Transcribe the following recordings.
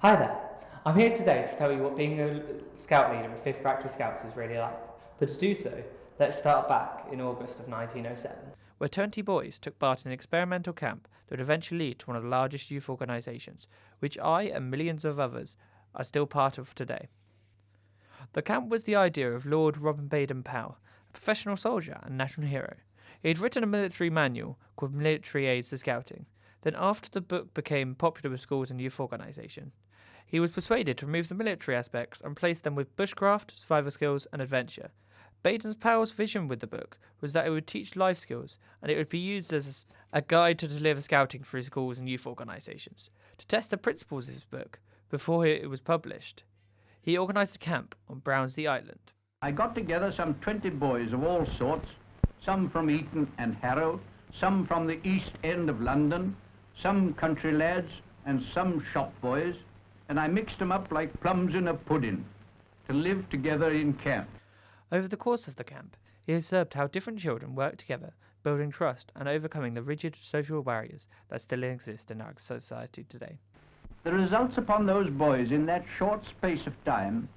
Hi there, I'm here today to tell you what being a scout leader at 5th Brackley Scouts is really like. But to do so, let's start back in August of 1907, where 20 boys took part in an experimental camp that would eventually lead to one of the largest youth organisations, which I and millions of others are still part of today. The camp was the idea of Lord Robin Baden-Powell, a professional soldier and national hero. He had written a military manual called Military Aids to Scouting. Then after the book became popular with schools and youth organisations, he was persuaded to remove the military aspects and replace them with bushcraft, survival skills and adventure. Baden-Powell's vision with the book was that it would teach life skills and it would be used as a guide to deliver scouting through schools and youth organisations. To test the principles of his book before it was published, he organised a camp on Brownsea Island. I got together some 20 boys of all sorts, some from Eton and Harrow, some from the East End of London, some country lads and some shop boys, and I mixed them up like plums in a pudding to live together in camp. Over the course of the camp, he observed how different children worked together, building trust and overcoming the rigid social barriers that still exist in our society today. The results upon those boys in that short space of time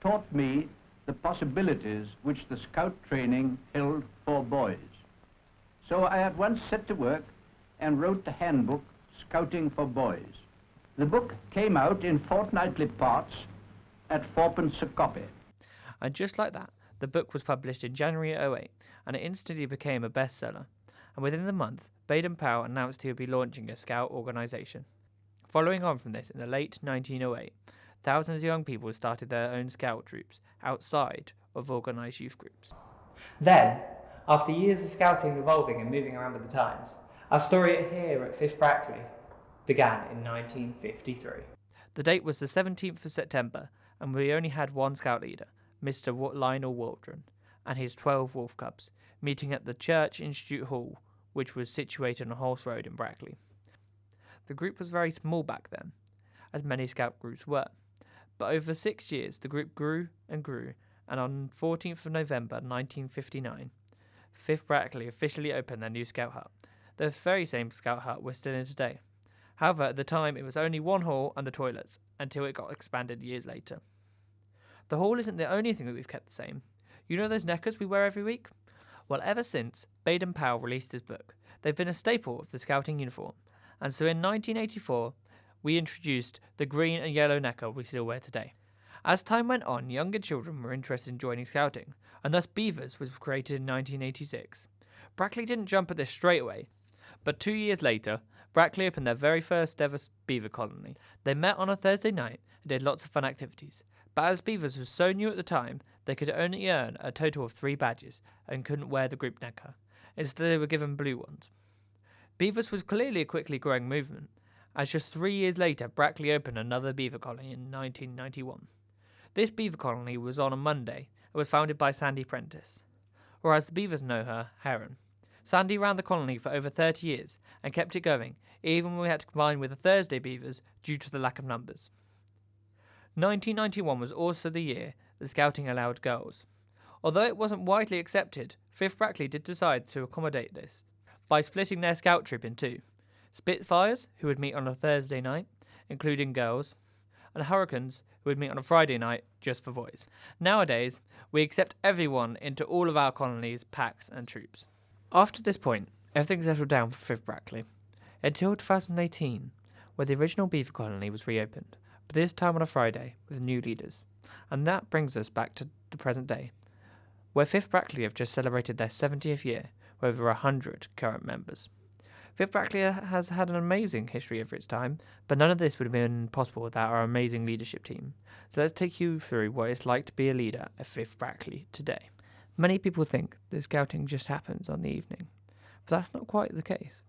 taught me the possibilities which the scout training held for boys. So I at once set to work and wrote the handbook, Scouting for Boys. The book came out in fortnightly parts at 4p a copy. And just like that, the book was published in January 2008, and it instantly became a bestseller. And within the month, Baden-Powell announced he would be launching a scout organisation. Following on from this, in the late 1908, thousands of young people started their own scout troops outside of organised youth groups. Then, after years of scouting evolving and moving around with the times, our story here at 5th Brackley began in 1953. The date was the 17th of September, and we only had one scout leader, Mr. Lionel Waldron, and his 12 wolf cubs, meeting at the Church Institute Hall, which was situated on Horse Road in Brackley. The group was very small back then, as many scout groups were, but over 6 years the group grew and grew, and on 14th of November 1959, 5th Brackley officially opened their new scout hut. The very same scout hut we're still in today. However, at the time it was only one hall and the toilets, until it got expanded years later. The hall isn't the only thing that we've kept the same. You know those knickers we wear every week? Well, ever since Baden-Powell released his book, they've been a staple of the scouting uniform, and so in 1984 we introduced the green and yellow necker we still wear today. As time went on, younger children were interested in joining scouting, and thus Beavers was created in 1986. Brackley didn't jump at this straight away, but 2 years later, Brackley opened their very first ever beaver colony. They met on a Thursday night and did lots of fun activities, but as beavers was so new at the time, they could only earn a total of 3 badges and couldn't wear the group necker. Instead, they were given blue ones. Beavers was clearly a quickly growing movement, as just 3 years later, Brackley opened another beaver colony in 1991. This beaver colony was on a Monday and was founded by Sandy Prentice, or as the beavers know her, Heron. Sandy ran the colony for over 30 years and kept it going, even when we had to combine with the Thursday beavers due to the lack of numbers. 1991 was also the year that scouting allowed girls. Although it wasn't widely accepted, 5th Brackley did decide to accommodate this by splitting their scout troop in two. Spitfires, who would meet on a Thursday night, including girls, and Hurricanes, who would meet on a Friday night, just for boys. Nowadays, we accept everyone into all of our colonies, packs and troops. After this point, everything settled down for 5th Brackley, until 2018, where the original beaver colony was reopened, but this time on a Friday with new leaders. And that brings us back to the present day, where 5th Brackley have just celebrated their 70th year with over 100 current members. 5th Brackley has had an amazing history over its time, but none of this would have been possible without our amazing leadership team. So let's take you through what it's like to be a leader at 5th Brackley today. Many people think that scouting just happens on the evening, but that's not quite the case.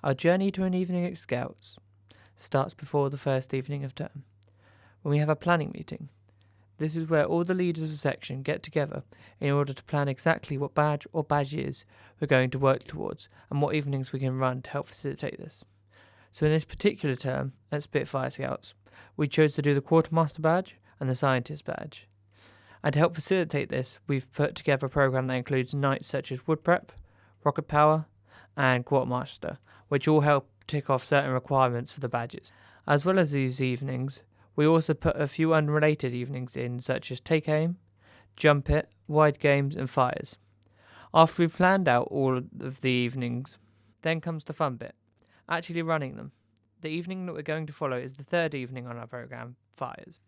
Our journey to an evening at Scouts starts before the first evening of term, when we have a planning meeting. This is where all the leaders of the section get together in order to plan exactly what badge or badges we're going to work towards and what evenings we can run to help facilitate this. So in this particular term at Spitfire Scouts, we chose to do the Quartermaster badge and the Scientist badge. And to help facilitate this, we've put together a program that includes nights such as Wood Prep, Rocket Power, and Quartermaster, which all help tick off certain requirements for the badges. As well as these evenings, We also put a few unrelated evenings in, such as take aim, jump it, wide games and fires. After we've planned out all of the evenings, then comes the fun bit, actually running them. The evening that we're going to follow is the third evening on our programme, fires.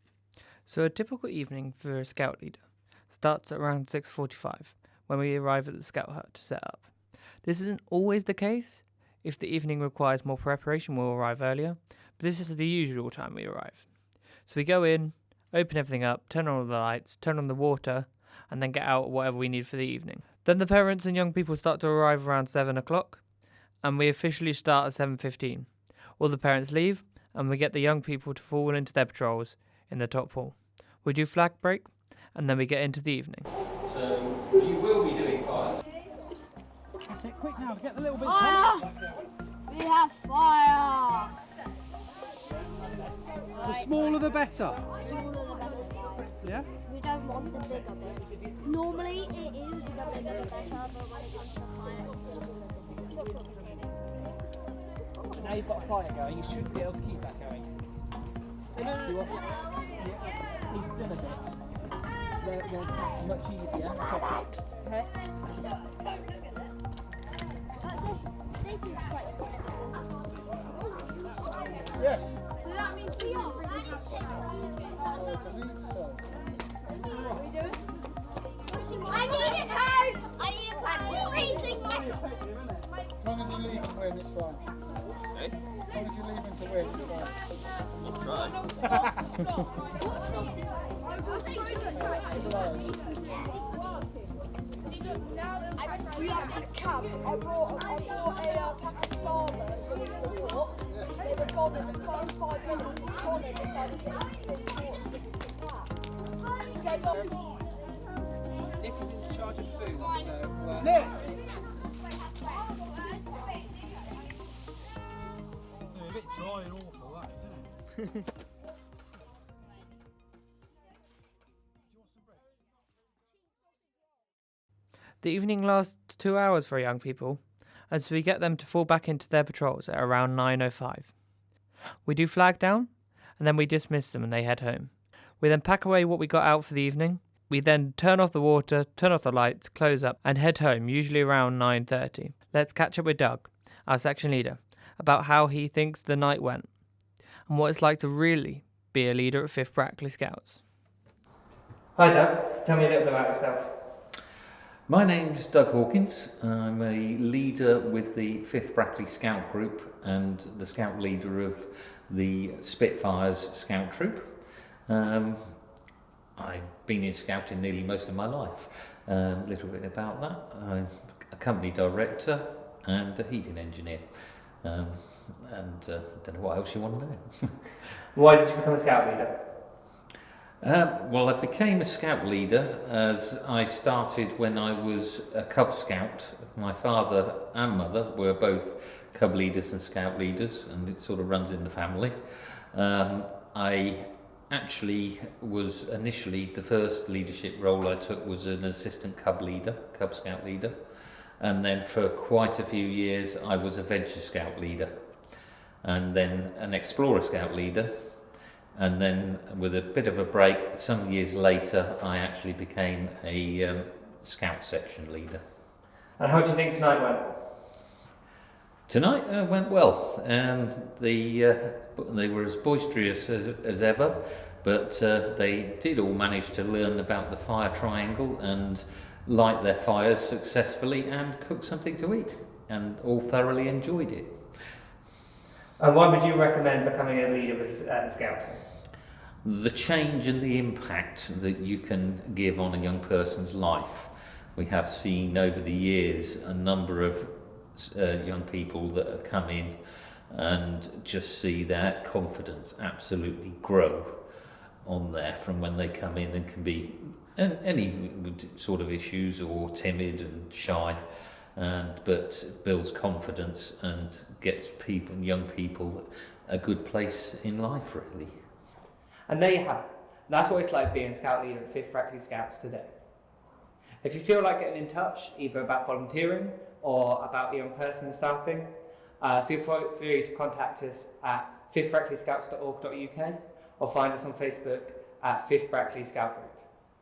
So a typical evening for a scout leader starts at around 6:45 when we arrive at the scout hut to set up. This isn't always the case. If the evening requires more preparation, we'll arrive earlier, but this is the usual time we arrive. So we go in, open everything up, turn on all the lights, turn on the water, and then get out whatever we need for the evening. Then the parents and young people start to arrive around 7 o'clock, and we officially start at 7:15. All the parents leave, and we get the young people to fall into their patrols in the top hall. We do flag break, and then we get into the evening. So you will be doing fires. That's it, quick now, get the little bits Fire! We have fire! The smaller the better. Smaller the better. Yeah? We don't want the bigger bits. Normally it is the bigger the better, but when it comes to fire, it's the smaller the better. Now you've got a fire going, you should be able to keep that going. You want these thinner bits. They're much easier. Okay. This is quite Yes. So that means we are really I need a code! I need a code! I'm freezing As long as you leave them when it's fine. Okay. As long as you leave them to when it's fine. I'll try. We have to camp. I brought a pack of Starburst for the report. They were gone in the first 5 minutes. This corner decided to eat 3 shorts because of that. He said, Nick is in charge of food, so... Nick! A bit dry and awful, that isn't it? The evening lasts 2 hours for young people, and so we get them to fall back into their patrols at around 9:05. We do flag down, and then we dismiss them and they head home. We then pack away what we got out for the evening. We then turn off the water, turn off the lights, close up, and head home, usually around 9:30. Let's catch up with Doug, our section leader, about how he thinks the night went, and what it's like to really be a leader at 5th Brackley Scouts. Hi Doug, tell me a little bit about yourself. My name's Doug Hawkins. I'm a leader with the 5th Brackley Scout Group and the scout leader of the Spitfires Scout Troop. I've been in scouting nearly most of my life. A little bit about that. I'm a company director and a heating engineer. Don't know what else you want to know. Why did you become a scout leader? Well, I became a scout leader as I started when I was a Cub Scout. My father and mother were both Cub leaders and scout leaders, and it sort of runs in the family. I actually was initially, the first leadership role I took was an assistant Cub leader, Cub Scout leader, and then for quite a few years I was a Venture Scout leader, and then an Explorer Scout leader. And then with a bit of a break, some years later, I actually became a scout section leader. And how do you think tonight went? Tonight went well. They were as boisterous as ever, but they did all manage to learn about the fire triangle and light their fires successfully and cook something to eat, and all thoroughly enjoyed it. And why would you recommend becoming a leader with Scouting? The change and the impact that you can give on a young person's life. We have seen over the years a number of young people that have come in and just see their confidence absolutely grow on there from when they come in, and can be any sort of issues or timid and shy, but builds confidence and gets young people a good place in life, really. And there you have it. That's what it's like being a scout leader at 5th Brackley Scouts today. If you feel like getting in touch, either about volunteering or about a young person starting, feel free to contact us at 5thbracklyscouts.org.uk, or find us on Facebook at 5th Brackley Scout Group.